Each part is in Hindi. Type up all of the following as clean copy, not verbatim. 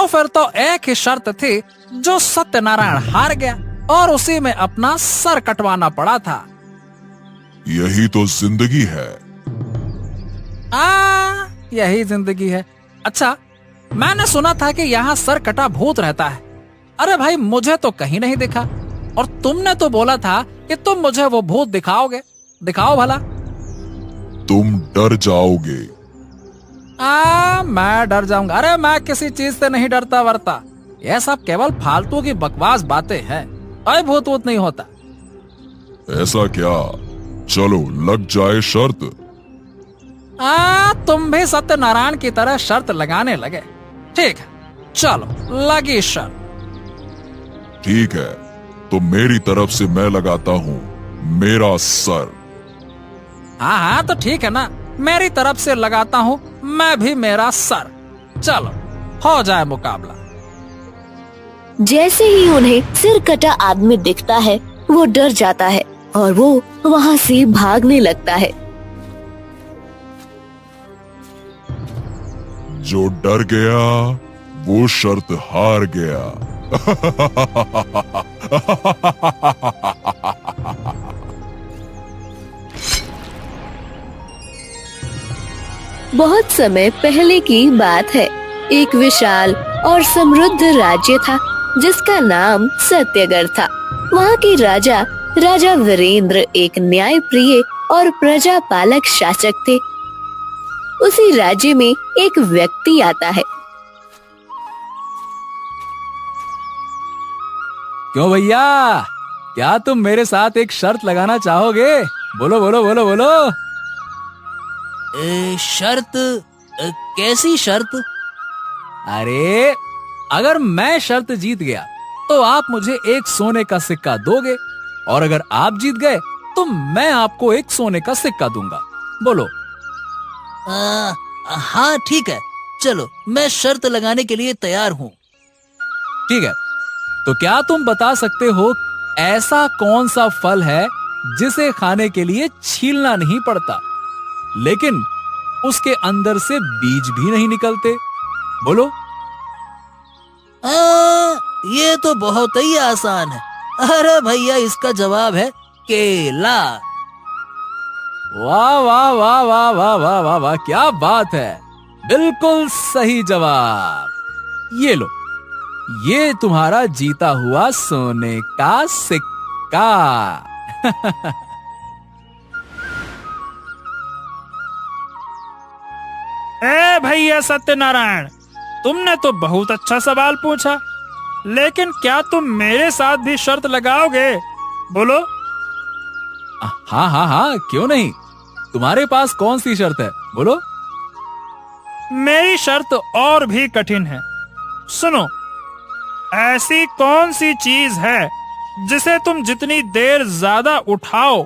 तो फिर तो एक ही शर्त थी जो सत्यनारायण हार गया और उसी में अपना सर कटवाना पड़ा था। यही तो जिंदगी है। यही जिंदगी है। अच्छा, मैंने सुना था कि यहाँ सर कटा भूत रहता है। अरे भाई, मुझे तो कहीं नहीं दिखा, और तुमने तो बोला था कि तुम मुझे वो भूत दिखाओगे। दिखाओ भला। तुम डर जाओगे। मैं डर जाऊंगा? अरे मैं किसी चीज से नहीं डरता वरता। यह सब केवल फालतू की बकवास बातें हैं। कोई भूत वूत नहीं होता। ऐसा क्या? चलो लग जाए शर्त। तुम भी सत्यनारायण की तरह शर्त लगाने लगे। ठीक है, चलो लगी शर्त। ठीक है, तो मेरी तरफ से मैं लगाता हूँ मेरा सर। हाँ, तो ठीक है ना, मेरी तरफ से लगाता हूँ मैं भी मेरा सर। चलो हो जाए मुकाबला। जैसे ही उन्हें सिर कटा आदमी दिखता है, वो डर जाता है और वो वहाँ से भागने लगता है। जो डर गया वो शर्त हार गया। बहुत समय पहले की बात है। एक विशाल और समृद्ध राज्य था जिसका नाम सत्यगढ़ था। वहाँ के राजा वीरेंद्र एक न्यायप्रिय और प्रजापालक शासक थे। उसी राज्य में एक व्यक्ति आता है। क्यों भैया, क्या तुम मेरे साथ एक शर्त लगाना चाहोगे? बोलो बोलो बोलो बोलो। शर्त? कैसी शर्त? अरे, अगर मैं शर्त जीत गया तो आप मुझे एक सोने का सिक्का दोगे, और अगर आप जीत गए तो मैं आपको एक सोने का सिक्का दूंगा। बोलो। हाँ ठीक है, चलो मैं शर्त लगाने के लिए तैयार हूँ। ठीक है, तो क्या तुम बता सकते हो ऐसा कौन सा फल है जिसे खाने के लिए छीलना नहीं पड़ता, लेकिन उसके अंदर से बीज भी नहीं निकलते? बोलो। ये तो बहुत ही आसान है। अरे भैया, इसका जवाब है केला। वाह वाह वाह वाह वाह वाह वाह वाह, क्या बात है, बिल्कुल सही जवाब। ये लो, ये तुम्हारा जीता हुआ सोने का सिक्का। ए भैया सत्यनारायण, तुमने तो बहुत अच्छा सवाल पूछा, लेकिन क्या तुम मेरे साथ भी शर्त लगाओगे? बोलो। हाँ हाँ हाँ, क्यों नहीं। तुम्हारे पास कौन सी शर्त है? बोलो। मेरी शर्त और भी कठिन है। सुनो, ऐसी कौन सी चीज है जिसे तुम जितनी देर ज्यादा उठाओ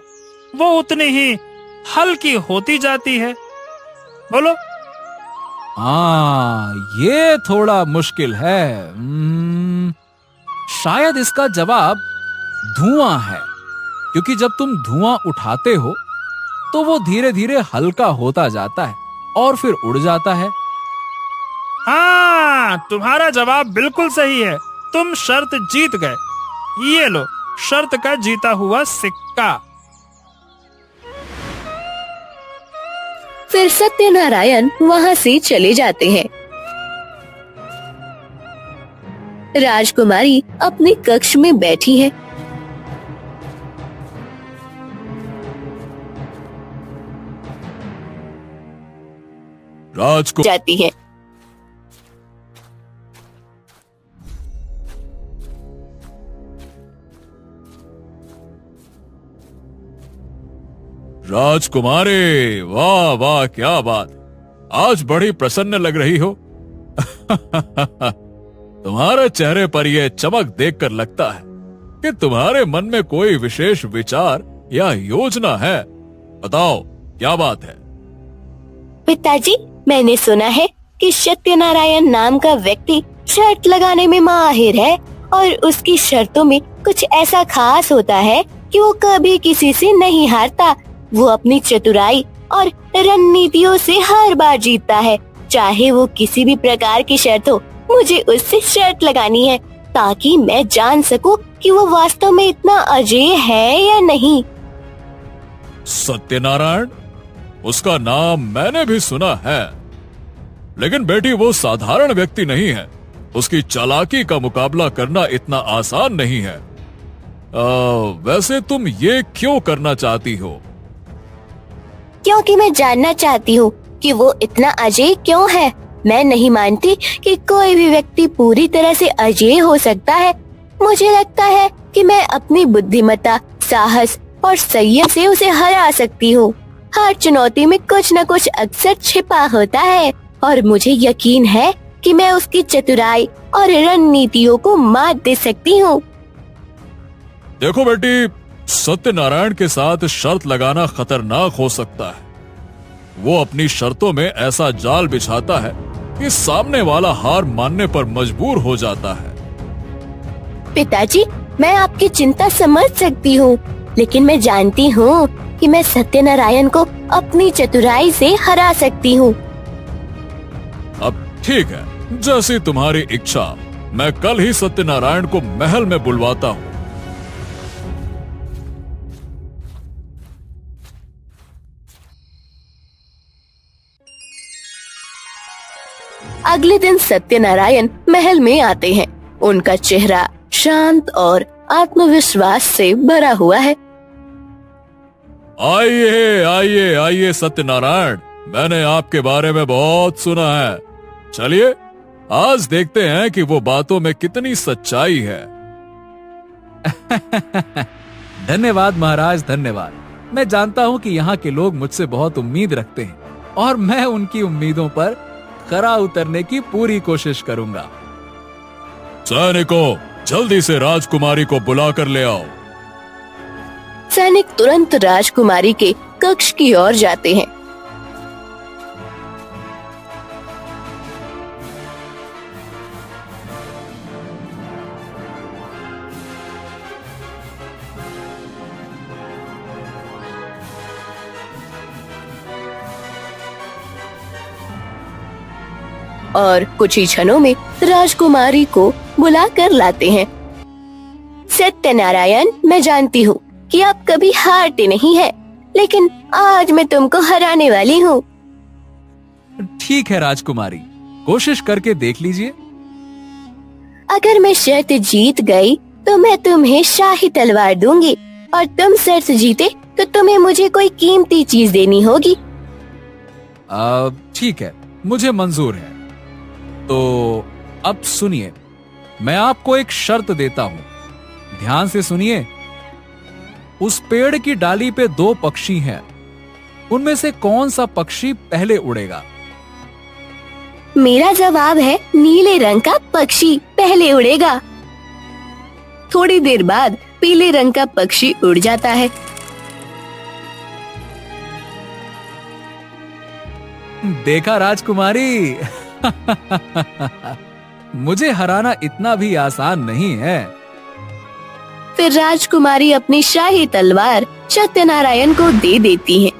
वो उतनी ही हल्की होती जाती है? बोलो। हाँ, ये थोड़ा मुश्किल है। शायद इसका जवाब धुआं है, क्योंकि जब तुम धुआं उठाते हो तो वो धीरे धीरे हल्का होता जाता है और फिर उड़ जाता है। हाँ, तुम्हारा जवाब बिल्कुल सही है। तुम शर्त जीत गए। ये लो शर्त का जीता हुआ सिक्का। फिर सत्यनारायण वहाँ से चले जाते हैं। राजकुमारी अपने कक्ष में बैठी है। जाती है। राजकुमारी, वाह वाह, क्या बात, आज बड़ी प्रसन्न लग रही हो। तुम्हारे चेहरे पर यह चमक देखकर लगता है कि तुम्हारे मन में कोई विशेष विचार या योजना है। बताओ, क्या बात है? पिताजी, मैंने सुना है कि सत्यनारायण नाम का व्यक्ति शर्त लगाने में माहिर है और उसकी शर्तों में कुछ ऐसा खास होता है कि वो कभी किसी से नहीं हारता। वो अपनी चतुराई और रणनीतियों से हर बार जीतता है, चाहे वो किसी भी प्रकार की शर्त हो। मुझे उससे शर्त लगानी है ताकि मैं जान सकूं कि वो वास्तव में इतना अजेय है या नहीं। सत्यनारायण, उसका नाम मैंने भी सुना है, लेकिन बेटी वो साधारण व्यक्ति नहीं है। उसकी चालाकी का मुकाबला करना इतना आसान नहीं है। वैसे तुम ये क्यों करना चाहती हो? क्योंकि मैं जानना चाहती हूँ कि वो इतना अजेय क्यों है। मैं नहीं मानती कि कोई भी व्यक्ति पूरी तरह से अजेय हो सकता है। मुझे लगता है कि मैं अपनी बुद्धिमत्ता, साहस और संयम से उसे हरा सकती हूँ। हर चुनौती में कुछ न कुछ अक्सर छिपा होता है और मुझे यकीन है कि मैं उसकी चतुराई और रणनीतियों को मात दे सकती हूँ। देखो बेटी, सत्यनारायण के साथ शर्त लगाना खतरनाक हो सकता है। वो अपनी शर्तों में ऐसा जाल बिछाता है कि सामने वाला हार मानने पर मजबूर हो जाता है। पिताजी, मैं आपकी चिंता समझ सकती हूँ, लेकिन मैं जानती हूँ कि मैं सत्यनारायण को अपनी चतुराई से हरा सकती हूँ। अब ठीक है, जैसी तुम्हारी इच्छा। मैं कल ही सत्यनारायण को महल में बुलवाता हूँ। अगले दिन सत्यनारायण महल में आते हैं। उनका चेहरा शांत और आत्मविश्वास से भरा हुआ है। आइए आइए आइए सत्यनारायण, मैंने आपके बारे में बहुत सुना है। चलिए आज देखते हैं कि वो बातों में कितनी सच्चाई है। धन्यवाद महाराज, धन्यवाद। मैं जानता हूँ कि यहाँ के लोग मुझसे बहुत उम्मीद रखते हैं और मैं उनकी उम्मीदों पर खरा उतरने की पूरी कोशिश करूंगा। सैनिकों, जल्दी से राजकुमारी को बुला कर ले आओ। सैनिक तुरंत राजकुमारी के कक्ष की ओर जाते हैं। और कुछ ही क्षणों में राजकुमारी को बुला कर लाते हैं। सत्यनारायण, मैं जानती हूँ कि आप कभी हारते नहीं हैं, लेकिन आज मैं तुमको हराने वाली हूँ। ठीक है राजकुमारी, कोशिश करके देख लीजिए। अगर मैं शर्त जीत गई तो मैं तुम्हें शाही तलवार दूंगी और तुम शर्त जीते तो तुम्हें मुझे कोई कीमती चीज देनी होगी। ठीक है, मुझे मंजूर है। तो अब सुनिए, मैं आपको एक शर्त देता हूं, ध्यान से सुनिए। उस पेड़ की डाली पे 2 पक्षी हैं, उनमें से कौन सा पक्षी पहले उड़ेगा? मेरा जवाब है नीले रंग का पक्षी पहले उड़ेगा। थोड़ी देर बाद पीले रंग का पक्षी उड़ जाता है। देखा राजकुमारी, मुझे हराना इतना भी आसान नहीं है। फिर राजकुमारी अपनी शाही तलवार सत्यनारायण को दे देती है।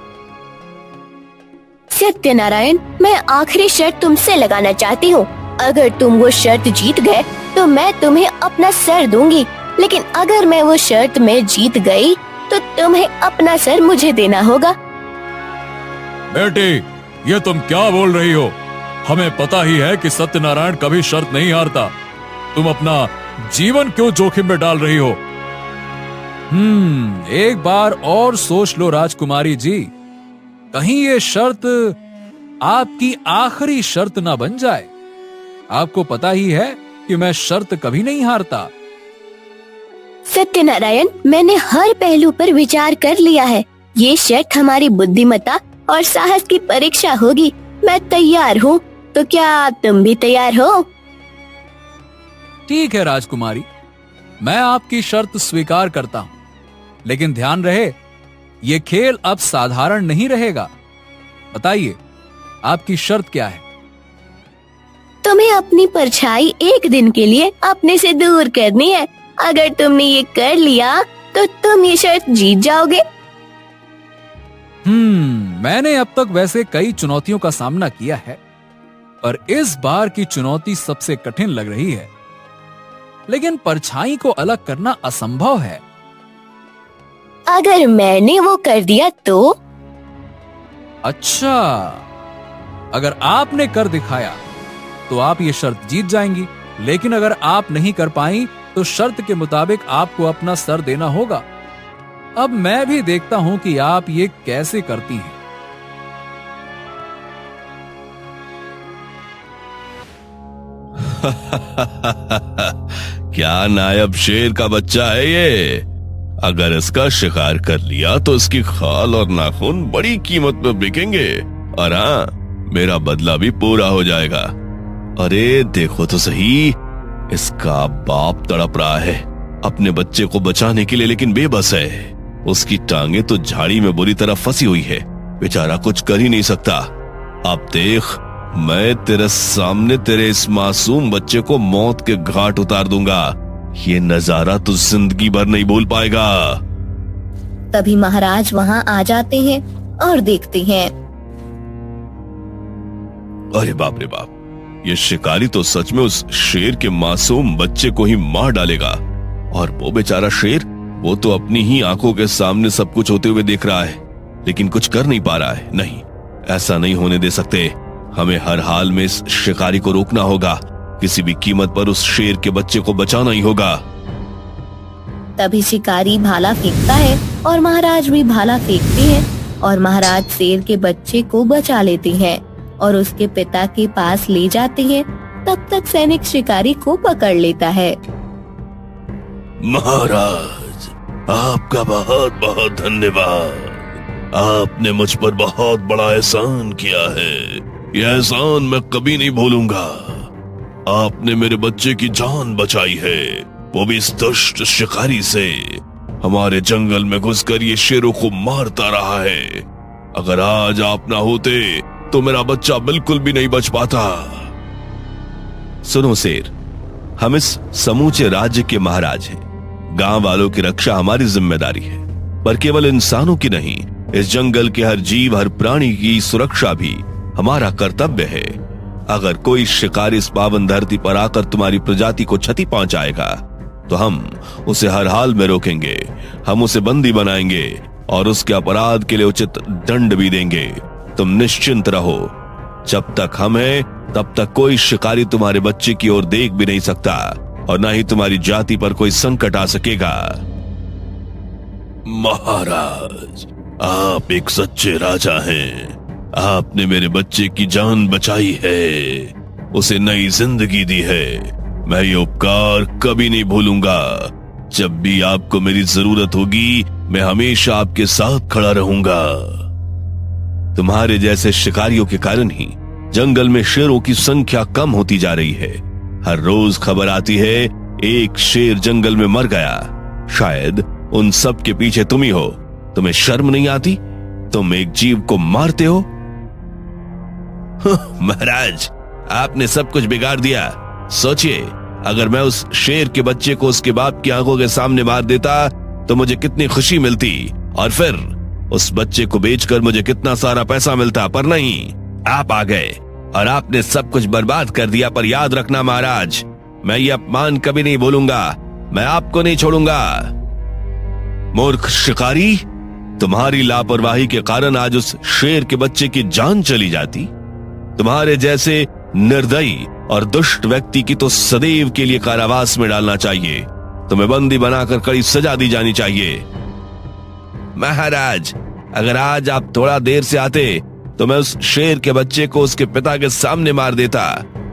सत्यनारायण, मैं आखिरी शर्त तुमसे लगाना चाहती हूँ। अगर तुम वो शर्त जीत गए तो मैं तुम्हें अपना सर दूंगी, लेकिन अगर मैं वो शर्त में जीत गई तो तुम्हें अपना सर मुझे देना होगा। बेटी, ये तुम क्या बोल रही हो? हमें पता ही है कि सत्यनारायण कभी शर्त नहीं हारता। तुम अपना जीवन क्यों जोखिम में डाल रही हो? एक बार और सोच लो राजकुमारी जी, कहीं ये शर्त आपकी आखिरी शर्त ना बन जाए। आपको पता ही है कि मैं शर्त कभी नहीं हारता। सत्यनारायण, मैंने हर पहलू पर विचार कर लिया है। ये शर्त हमारी बुद्धिमत्ता और साहस की परीक्षा होगी। मैं तैयार हूँ, तो क्या तुम भी तैयार हो? ठीक है राजकुमारी, मैं आपकी शर्त स्वीकार करता हूं, लेकिन ध्यान रहे, ये खेल अब साधारण नहीं रहेगा। बताइए, आपकी शर्त क्या है? तुम्हें अपनी परछाई एक दिन के लिए अपने से दूर करनी है। अगर तुमने ये कर लिया तो तुम ये शर्त जीत जाओगे। मैंने अब तक वैसे कई चुनौतियों का सामना किया है, और इस बार की चुनौती सबसे कठिन लग रही है, लेकिन परछाई को अलग करना असंभव है। अगर मैंने वो कर दिया तो? अच्छा, अगर आपने कर दिखाया तो आप ये शर्त जीत जाएंगी, लेकिन अगर आप नहीं कर पाई तो शर्त के मुताबिक आपको अपना सर देना होगा। अब मैं भी देखता हूं कि आप ये कैसे करती हैं। क्या नायब शेर का बच्चा है ये। अगर इसका शिकार कर लिया तो इसकी खाल और नाखून बड़ी कीमत में बिकेंगे, और हाँ, मेरा बदला भी पूरा हो जाएगा। अरे देखो तो सही, इसका बाप तड़प रहा है अपने बच्चे को बचाने के लिए, लेकिन बेबस है। उसकी टांगे तो झाड़ी में बुरी तरह फंसी हुई है, बेचारा कुछ कर ही नहीं सकता। अब देख, मैं तेरे सामने तेरे इस मासूम बच्चे को मौत के घाट उतार दूंगा। ये नजारा तो जिंदगी भर नहीं भूल पाएगा। तभी महाराज वहाँ आ जाते हैं और देखते हैं। अरे बाप रे बाप, ये शिकारी तो सच में उस शेर के मासूम बच्चे को ही मार डालेगा। और वो बेचारा शेर, वो तो अपनी ही आंखों के सामने सब कुछ होते हुए देख रहा है, लेकिन कुछ कर नहीं पा रहा है। नहीं, ऐसा नहीं होने दे सकते। हमें हर हाल में इस शिकारी को रोकना होगा। किसी भी कीमत पर उस शेर के बच्चे को बचाना ही होगा। तभी शिकारी भाला फेंकता है और महाराज भी भाला फेंकते हैं और महाराज शेर के बच्चे को बचा लेते हैं और उसके पिता के पास ले जाते हैं। तब तक सैनिक शिकारी को पकड़ लेता है। महाराज, आपका बहुत बहुत धन्यवाद। आपने मुझ पर बहुत बड़ा एहसान किया है। यह एहसान मैं कभी नहीं भूलूंगा। आपने मेरे बच्चे की जान बचाई है, वो भी इस दुष्ट शिकारी से। हमारे जंगल में घुसकर ये शेरों को मारता रहा है। अगर आज आप ना होते तो मेरा बच्चा बिल्कुल भी नहीं बच पाता। सुनो शेर, हम इस समूचे राज्य के महाराज हैं। गांव वालों की रक्षा हमारी जिम्मेदारी है, पर केवल इंसानों की नहीं, इस जंगल के हर जीव, हर प्राणी की सुरक्षा भी हमारा कर्तव्य है। अगर कोई शिकारी इस पावन धरती पर आकर तुम्हारी प्रजाति को क्षति पहुंचाएगा तो हम उसे हर हाल में रोकेंगे। हम उसे बंदी बनाएंगे और उसके अपराध के लिए उचित दंड भी देंगे। तुम निश्चिंत रहो। जब तक हम हैं, तब तक कोई शिकारी तुम्हारे बच्चे की ओर देख भी नहीं सकता और ना ही तुम्हारी जाति पर कोई संकट आ सकेगा। महाराज, आप एक सच्चे राजा हैं। आपने मेरे बच्चे की जान बचाई है, उसे नई जिंदगी दी है। मैं ये उपकार कभी नहीं भूलूंगा। जब भी आपको मेरी जरूरत होगी, मैं हमेशा आपके साथ खड़ा रहूंगा। तुम्हारे जैसे शिकारियों के कारण ही जंगल में शेरों की संख्या कम होती जा रही है। हर रोज खबर आती है एक शेर जंगल में मर गया। शायद उन सब के पीछे तुम ही हो। तुम्हें शर्म नहीं आती? तुम एक जीव को मारते हो। महाराज, आपने सब कुछ बिगाड़ दिया। सोचिए, अगर मैं उस शेर के बच्चे को उसके बाप की आंखों के सामने मार देता तो मुझे कितनी खुशी मिलती, और फिर उस बच्चे को बेचकर मुझे कितना सारा पैसा मिलता। पर नहीं, आप आ गए और आपने सब कुछ बर्बाद कर दिया। पर याद रखना महाराज, मैं ये अपमान कभी नहीं भूलूंगा। मैं आपको नहीं छोड़ूंगा। मूर्ख शिकारी, तुम्हारी लापरवाही के कारण आज उस शेर के बच्चे की जान चली जाती। तुम्हारे जैसे निर्दयी और दुष्ट व्यक्ति की तो सदैव के लिए कारावास में डालना चाहिए। तुम्हें बंदी बनाकर कड़ी सजा दी जानी चाहिए। महाराज, अगर आज आप थोड़ा देर से आते तो मैं उस शेर के बच्चे को उसके पिता के सामने मार देता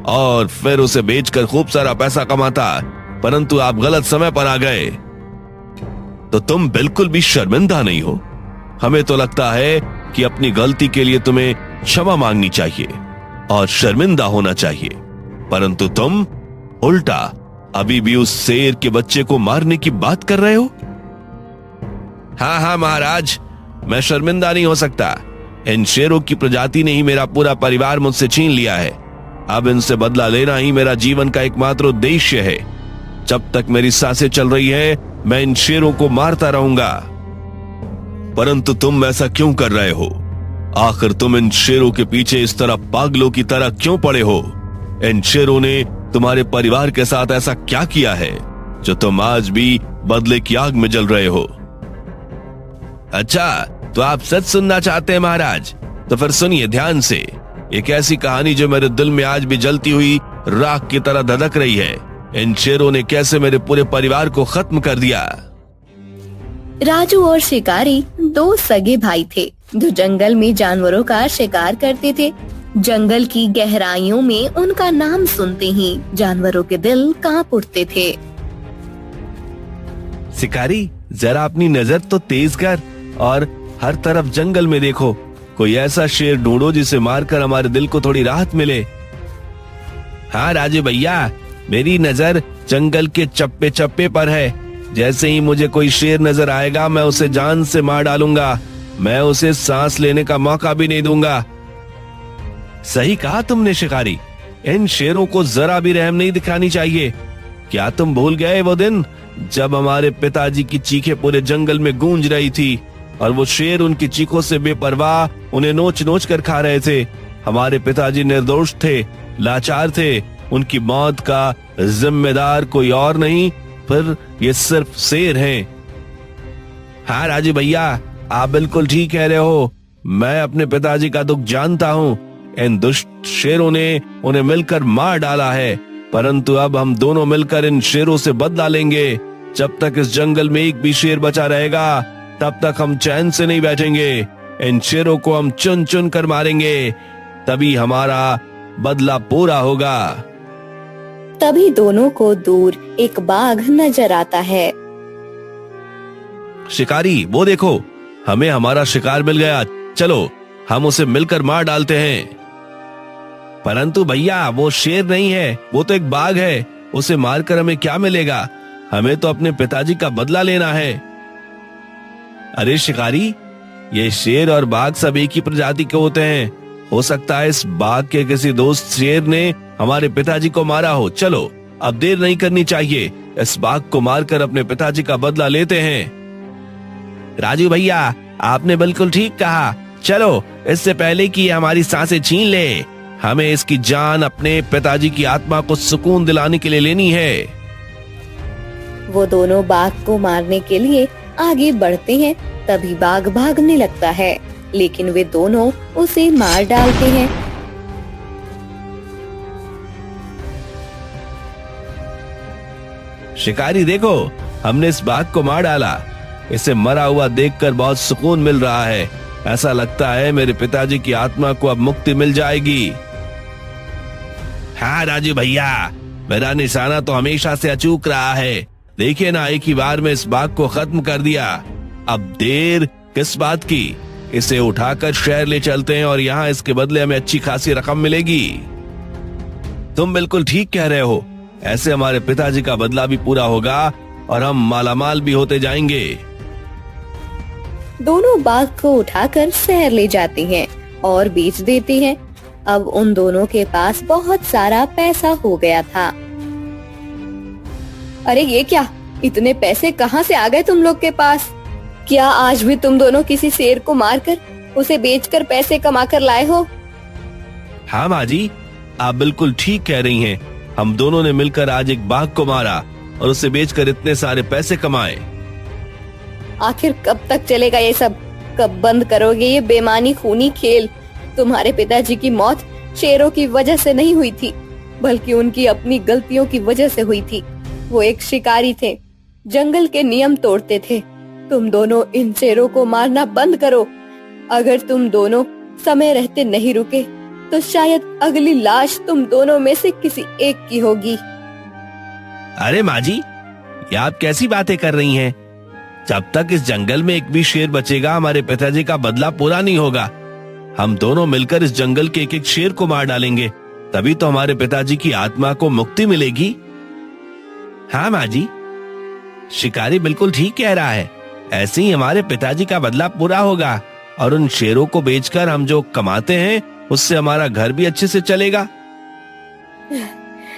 और फिर उसे बेचकर खूब सारा पैसा कमाता। परंतु आप गलत समय पर आ गए। तो तुम बिल्कुल भी शर्मिंदा नहीं हो। हमें तो लगता है कि अपनी गलती के लिए तुम्हें क्षमा मांगनी चाहिए और शर्मिंदा होना चाहिए, परंतु तुम उल्टा अभी भी उस शेर के बच्चे को मारने की बात कर रहे हो। हाँ महाराज, मैं शर्मिंदा नहीं हो सकता। इन शेरों की प्रजाति ने ही मेरा पूरा परिवार मुझसे छीन लिया है। अब इनसे बदला लेना ही मेरा जीवन का एकमात्र उद्देश्य है। जब तक मेरी सांसें चल रही है, मैं इन शेरों को मारता रहूंगा। परंतु तुम ऐसा क्यों कर रहे हो? आखिर तुम इन शेरों के पीछे इस तरह पागलों की तरह क्यों पड़े हो? इन शेरों ने तुम्हारे परिवार के साथ ऐसा क्या किया है जो तुम आज भी बदले की आग में जल रहे हो? अच्छा, तो आप सच सुनना चाहते हैं महाराज? तो फिर सुनिए ध्यान से एक ऐसी कहानी जो मेरे दिल में आज भी जलती हुई राख की तरह धधक रही है। इन शेरों ने कैसे मेरे पूरे परिवार को खत्म कर दिया। राजू और शिकारी दो सगे भाई थे जो जंगल में जानवरों का शिकार करते थे। जंगल की गहराइयों में उनका नाम सुनते ही जानवरों के दिल कांप उठते थे। शिकारी, जरा अपनी नजर तो तेज कर और हर तरफ जंगल में देखो। कोई ऐसा शेर ढूंढो जिसे मारकर हमारे दिल को थोड़ी राहत मिले। हाँ राजू भैया, मेरी नजर जंगल के चप्पे चप्पे पर है। जैसे ही मुझे कोई शेर नजर आएगा मैं उसे जान से मार डालूंगा। मैं उसे सांस लेने का मौका भी नहीं दूंगा। सही कहा तुमने शिकारी, इन शेरों को जरा भी रहम नहीं दिखानी चाहिए। क्या तुम भूल गए वो दिन जब हमारे पिताजी की चीखें पूरे जंगल में गूंज रही थी और वो शेर उनकी चीखों से बेपरवाह उन्हें नोच नोच कर खा रहे थे? हमारे पिताजी निर्दोष थे, लाचार थे। उनकी मौत का जिम्मेदार कोई और नहीं, फिर ये सिर्फ शेर हैं। हाँ राजू भैया, आप बिल्कुल ठीक कह रहे हो। मैं अपने पिताजी का दुख जानता हूँ। इन दुष्ट शेरों ने उन्हें मिलकर मार डाला है, परंतु अब हम दोनों मिलकर इन शेरों से बदला लेंगे। जब तक इस जंगल में एक भी शेर बचा रहेगा तब तक हम चैन से नहीं बैठेंगे। इन शेरों को हम चुन चुन कर मारेंगे, तभी हमारा बदला पूरा होगा। तभी दोनों को दूर एक बाघ नजर आता है। शिकारी, वो देखो, हमें हमारा शिकार मिल गया। चलो हम उसे मिलकर मार डालते हैं। परंतु भैया, वो शेर नहीं है, वो तो एक बाघ है। उसे मारकर हमें क्या मिलेगा? हमें तो अपने पिताजी का बदला लेना है। अरे शिकारी, ये शेर और बाघ सब एक ही प्रजाति के होते हैं। हो सकता है इस बाघ के किसी दोस्त शेर ने हमारे पिताजी को मारा हो। चलो अब देर नहीं करनी चाहिए, इस बाघ को मारकर अपने पिताजी का बदला लेते हैं। राजू भैया, आपने बिल्कुल ठीक कहा। चलो, इससे पहले कि हमारी सांसें छीन ले, हमें इसकी जान अपने पिताजी की आत्मा को सुकून दिलाने के लिए लेनी है। वो दोनों बाघ को मारने के लिए आगे बढ़ते हैं। तभी बाघ भागने लगता है, लेकिन वे दोनों उसे मार डालते हैं। शिकारी देखो, हमने इस बाघ को मार डाला। इसे मरा हुआ देखकर बहुत सुकून मिल रहा है। ऐसा लगता है मेरे पिताजी की आत्मा को अब मुक्ति मिल जाएगी। हाँ राजू भैया, मेरा निशाना तो हमेशा से अचूक रहा है। देखिए ना, एक ही बार में इस बाघ को खत्म कर दिया। अब देर किस बात की? इसे उठाकर शहर ले चलते हैं और यहाँ इसके बदले हमें अच्छी खासी रकम मिलेगी। तुम बिल्कुल ठीक कह रहे हो। ऐसे हमारे पिताजी का बदला भी पूरा होगा और हम मालामाल भी होते जाएंगे। दोनों बाघ को उठाकर शहर ले जाते हैं और बेच देते हैं। अब उन दोनों के पास बहुत सारा पैसा हो गया था। अरे ये क्या, इतने पैसे कहाँ से आ गए तुम लोग के पास? क्या आज भी तुम दोनों किसी शेर को मारकर उसे बेचकर पैसे कमा कर लाए हो? हाँ माँ जी, आप बिल्कुल ठीक कह रही हैं। हम दोनों ने मिलकर आज एक बाघ को मारा और उसे बेचकर इतने सारे पैसे कमाए। आखिर कब तक चलेगा ये सब? कब बंद करोगे ये बेमानी खूनी खेल? तुम्हारे पिताजी की मौत शेरों की वजह से नहीं हुई थी, बल्कि उनकी अपनी गलतियों की वजह से हुई थी। वो एक शिकारी थे, जंगल के नियम तोड़ते थे। तुम दोनों इन शेरों को मारना बंद करो। अगर तुम दोनों समय रहते नहीं रुके तो शायद अगली लाश तुम दोनों में से किसी एक की होगी। अरे माँ जी, ये आप कैसी बातें कर रही हैं? जब तक इस जंगल में एक भी शेर बचेगा हमारे पिताजी का बदला पूरा नहीं होगा। हम दोनों मिलकर इस जंगल के एक एक शेर को मार डालेंगे, तभी तो हमारे पिताजी की आत्मा को मुक्ति मिलेगी। हाँ माँ जी, शिकारी बिल्कुल ठीक कह रहा है। ऐसे ही हमारे पिताजी का बदला पूरा होगा और उन शेरों को बेचकर हम जो कमाते हैं उससे हमारा घर भी अच्छे से चलेगा।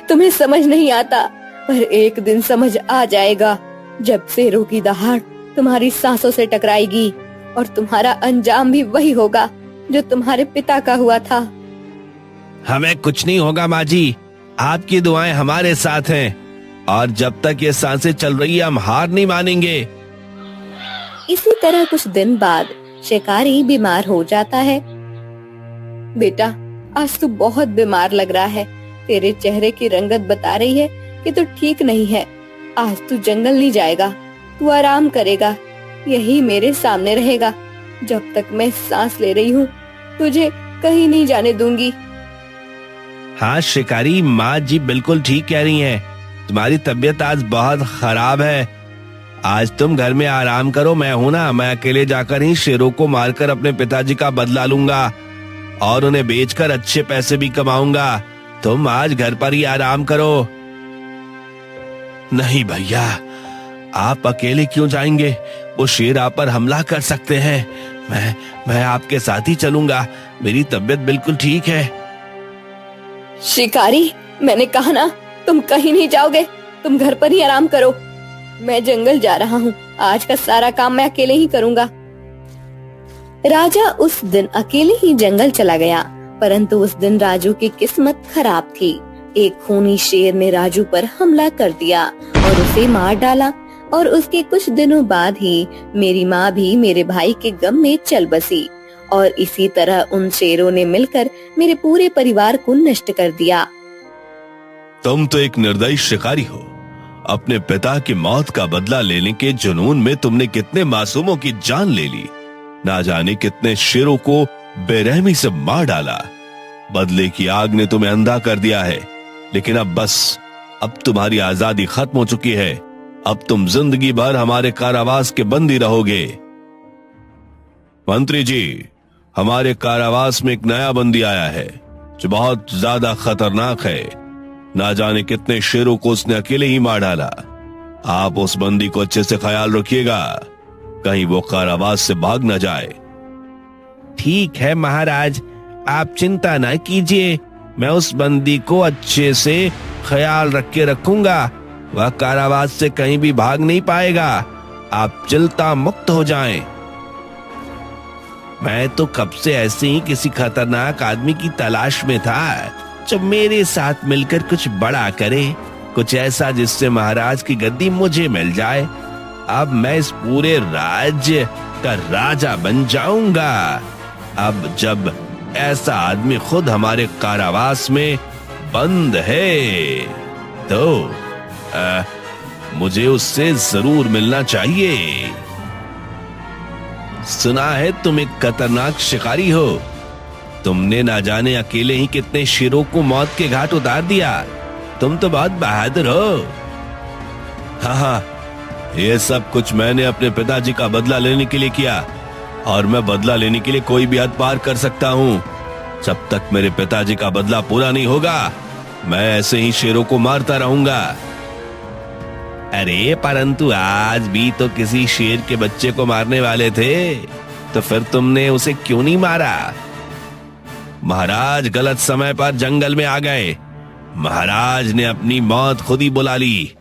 तुम्हें समझ नहीं आता, पर एक दिन समझ आ जाएगा जब शेरों की दहाड़ तुम्हारी सांसों से टकराएगी और तुम्हारा अंजाम भी वही होगा जो तुम्हारे पिता का हुआ था। हमें कुछ नहीं होगा माँ जी, आपकी दुआएं हमारे साथ हैं और जब तक ये सांसें चल रही है हम हार नहीं मानेंगे। इसी तरह कुछ दिन बाद शिकारी बीमार हो जाता है। बेटा, आज तू बहुत बीमार लग रहा है। तेरे चेहरे की रंगत बता रही है कि तू ठीक नहीं है। आज तू जंगल नहीं जाएगा, तू आराम करेगा, यही मेरे सामने रहेगा। जब तक मैं सांस ले रही हूँ तुझे कहीं नहीं जाने दूंगी। हाँ शिकारी, माँ जी बिल्कुल ठीक कह रही हैं। तुम्हारी तबीयत आज बहुत खराब है। आज तुम घर में आराम करो, मैं हूं ना, मैं अकेले जाकर ही शेरों को मारकर अपने पिताजी का बदला लूंगा और उन्हें बेचकर अच्छे पैसे भी कमाऊंगा। तुम आज घर पर ही आराम करो। नहीं भैया, आप अकेले क्यों जाएंगे? वो शेर आप पर हमला कर सकते हैं। मैं आपके साथ ही चलूंगा, मेरी तबीयत बिल्कुल ठीक है। शिकारी, मैंने कहा ना, तुम कहीं नहीं जाओगे, तुम घर पर ही आराम करो। मैं जंगल जा रहा हूँ, आज का सारा काम मैं अकेले ही करूँगा। राजा उस दिन अकेले ही जंगल चला गया, परंतु उस दिन राजू की किस्मत खराब थी। एक खूनी शेर ने राजू पर हमला कर दिया और उसे मार डाला और उसके कुछ दिनों बाद ही मेरी माँ भी मेरे भाई के गम में चल बसी और इसी तरह उन शेरों ने मिलकर मेरे पूरे परिवार को नष्ट कर दिया। तुम तो एक निर्दयी शिकारी हो। अपने पिता की मौत का बदला लेने के जुनून में तुमने कितने मासूमों की जान ले ली, ना जाने कितने शेरों को बेरहमी से मार डाला। बदले की आग ने तुम्हें अंधा कर दिया है, लेकिन अब बस, अब तुम्हारी आजादी खत्म हो चुकी है। अब तुम जिंदगी भर हमारे कारावास के बंदी रहोगे। मंत्री जी, हमारे कारावास में एक नया बंदी आया है जो बहुत ज्यादा खतरनाक है। ना जाने कितने शेरों को उसने अकेले ही मार डाला। आप उस बंदी को अच्छे से ख्याल रखिएगा, कहीं वो कारावास से भाग न जाए। ठीक है महाराज, आप चिंता न कीजिए, मैं उस बंदी को अच्छे से ख्याल रख के रखूंगा। वह कारावास से कहीं भी भाग नहीं पाएगा। आप चिंता मुक्त हो जाएं। मैं तो कब से ऐसे ही किसी खतरनाक आदमी की तलाश में था जो मेरे साथ मिलकर कुछ बड़ा करे, कुछ ऐसा जिससे महाराज की गद्दी मुझे मिल जाए। अब मैं इस पूरे राज्य का राजा बन जाऊंगा। अब जब ऐसा आदमी खुद हमारे कारावास में बंद है तो मुझे उससे जरूर मिलना चाहिए। सुना है तुम एक खतरनाक शिकारी हो। तुमने ना जाने अकेले ही कितने शेरों को मौत के घाट उतार दिया। तुम तो बहुत बहादुर हो। हाँ, ये सब कुछ मैंने अपने पिताजी का बदला लेने के लिए किया और मैं बदला लेने के लिए कोई भी हद पार कर सकता हूँ। जब तक मेरे पिताजी का बदला पूरा नहीं होगा, मैं ऐसे ही शेरों को मारता रहूंगा। अरे परंतु आज भी तो किसी शेर के बच्चे को मारने वाले थे, तो फिर तुमने उसे क्यों नहीं मारा? महाराज गलत समय पर जंगल में आ गए। महाराज ने अपनी मौत खुद ही बुला ली।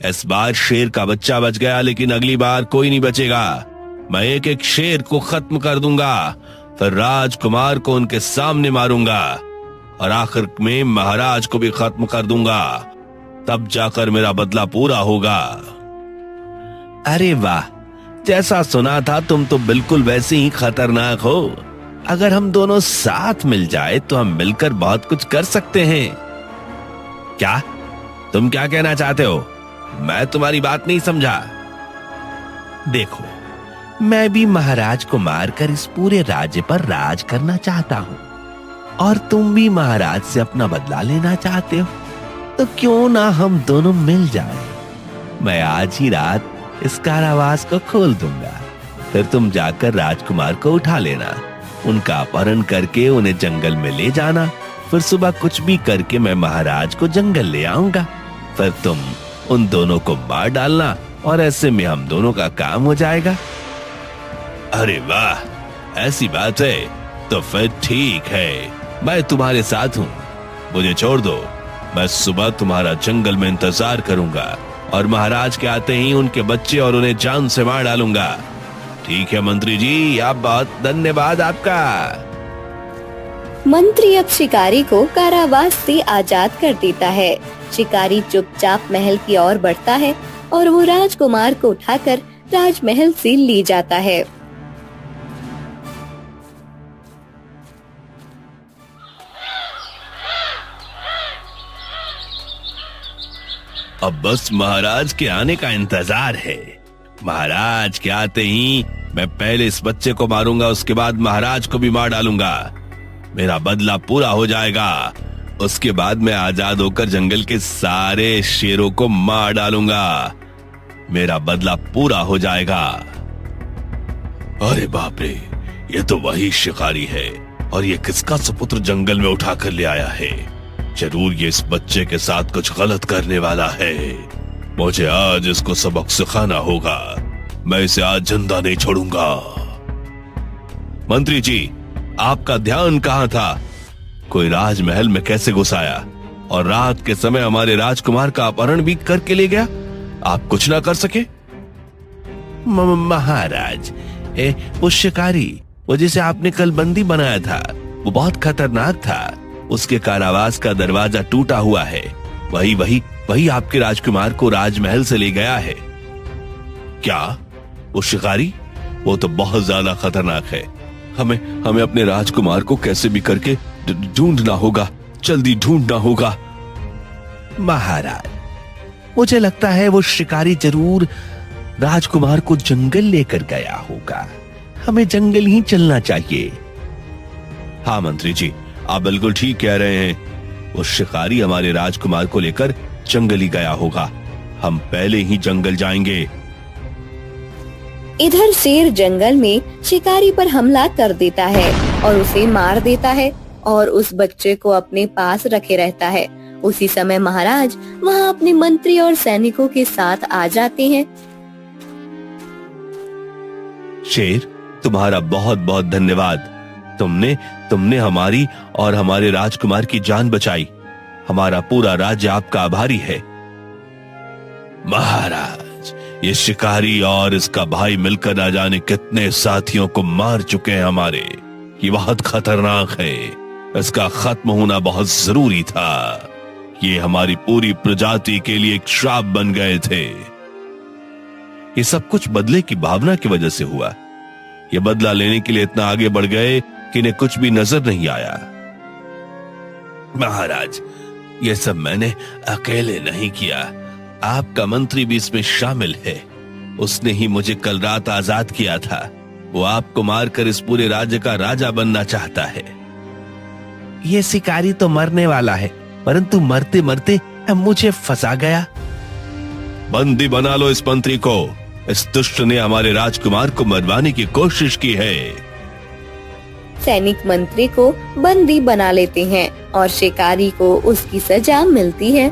इस बार शेर का बच्चा बच गया, लेकिन अगली बार कोई नहीं बचेगा। मैं एक एक शेर को खत्म कर दूंगा, फिर राजकुमार को उनके सामने मारूंगा और आखिर में महाराज को भी खत्म कर दूंगा। तब जाकर मेरा बदला पूरा होगा। अरे वाह, जैसा सुना था तुम तो बिल्कुल वैसे ही खतरनाक हो। अगर हम दोनों साथ मिल जाए तो हम मिलकर बहुत कुछ कर सकते हैं। क्या तुम क्या कहना चाहते हो? मैं तुम्हारी बात नहीं समझा। देखो, मैं भी महाराज को मारकर इस पूरे राज्य पर राज करना चाहता हूँ और तुम भी महाराज से अपना बदला लेना चाहते हो, तो क्यों ना हम दोनों मिल जाएं। मैं आज ही रात इस कारावास को खोल दूंगा, फिर तुम जाकर राजकुमार को उठा लेना, उनका अपहरण करके उन्हें जंगल में ले जाना, फिर सुबह कुछ भी करके मैं महाराज को जंगल ले आऊंगा, फिर तुम उन दोनों को मार डालना और ऐसे में हम दोनों का काम हो जाएगा। अरे वाह, ऐसी बात है तो फिर ठीक है, मैं तुम्हारे साथ हूँ। मुझे छोड़ दो, मैं सुबह तुम्हारा जंगल में इंतजार करूंगा और महाराज के आते ही उनके बच्चे और उन्हें जान से मार डालूंगा। ठीक है मंत्री जी, आप बहुत धन्यवाद आपका। मंत्री अब शिकारी को कारावास से आजाद कर देता है। शिकारी चुपचाप महल की ओर बढ़ता है और वो राजकुमार को उठाकर राजमहल से ले जाता है। अब बस महाराज के आने का इंतजार है। महाराज के आते ही मैं पहले इस बच्चे को मारूंगा, उसके बाद महाराज को भी मार डालूंगा। मेरा बदला पूरा हो जाएगा। उसके बाद मैं आजाद होकर जंगल के सारे शेरों को मार डालूंगा। मेरा बदला पूरा हो जाएगा। अरे बाप रे, ये तो वही शिकारी है। और ये किसका सुपुत्र जंगल में उठाकर ले आया है? जरूर ये इस बच्चे के साथ कुछ गलत करने वाला है। मुझे आज इसको सबक सिखाना होगा। मैं इसे आज जिंदा नहीं छोड़ूंगा। मंत्री जी, आपका ध्यान कहां था? कोई राजमहल में कैसे घुस आया और रात के समय हमारे राजकुमार का अपहरण भी करके ले गया? आप कुछ ना कर सके? महाराज, वो शिकारी, वो जिसे आपने कल बंदी बनाया था, वो बहुत खतरनाक था। उसके कारावास का दरवाजा टूटा हुआ है। वही आपके राजकुमार को राजमहल से ले गया है। क्या वो शिकारी? वो तो बहुत ज्यादा खतरनाक है। हमें अपने राजकुमार को कैसे भी करके ढूंढना होगा। जल्दी ढूंढना होगा। महाराज, मुझे लगता है वो शिकारी जरूर राजकुमार को जंगल लेकर गया होगा। हमें जंगल ही चलना चाहिए। हाँ मंत्री जी, आप बिल्कुल ठीक कह रहे हैं। वो शिकारी हमारे राजकुमार को लेकर जंगल ही गया होगा। हम पहले ही जंगल जाएंगे। इधर शेर जंगल में शिकारी पर हमला कर देता है और उसे मार देता है और उस बच्चे को अपने पास रखे रहता है। उसी समय महाराज वहाँ अपने मंत्री और सैनिकों के साथ आ जाते हैं। शेर, तुम्हारा बहुत बहुत धन्यवाद। तुमने हमारी और हमारे राजकुमार की जान बचाई। हमारा पूरा राज्य आपका आभारी है। महाराज, ये शिकारी और इसका भाई मिलकर ना जाने कितने साथियों को मार चुके हैं हमारे। ये बहुत खतरनाक है। इसका खत्म होना बहुत जरूरी था। ये हमारी पूरी प्रजाति के लिए एक श्राप बन गए थे। ये सब कुछ बदले की भावना की वजह से हुआ। ये बदला लेने के लिए इतना आगे बढ़ गए कि इन्हें कुछ भी नजर नहीं आया। महाराज, ये सब मैंने अकेले नहीं किया। आपका मंत्री भी इसमें शामिल है। उसने ही मुझे कल रात आजाद किया था। वो आपको मारकर इस पूरे राज्य का राजा बनना चाहता है। ये शिकारी तो मरने वाला है, परंतु मरते मरते मुझे फंसा गया। बंदी बना लो इस मंत्री को। इस दुष्ट ने हमारे राजकुमार को मरवाने की कोशिश की है। सैनिक मंत्री को बंदी बना लेते हैं और शिकारी को उसकी सजा मिलती है।